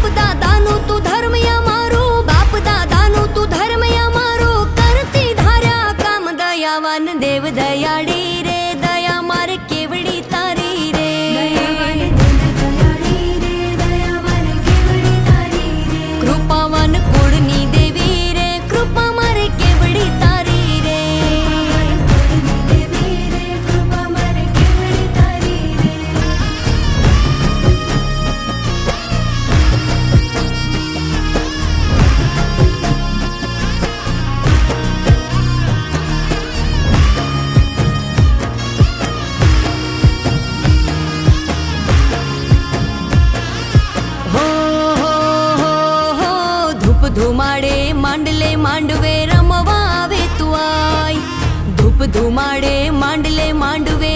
બાપ દાદાનું તું ધર્મ અમારું, બાપ દાદાનું તું ધર્મ અમારું, કરતી ધાર્યા કામ દયાવાન દેવ દયાળી રે, દયા મારે કેવડી તારી રે, કૃપાવાન કુળની દેવી રે, કૃપા મારે કેવડી તારી રે, ધુમાડે માંડલે માંડવે રમવા આવે તું આય, ધૂપ ધુમાડે માંડલે માંડવે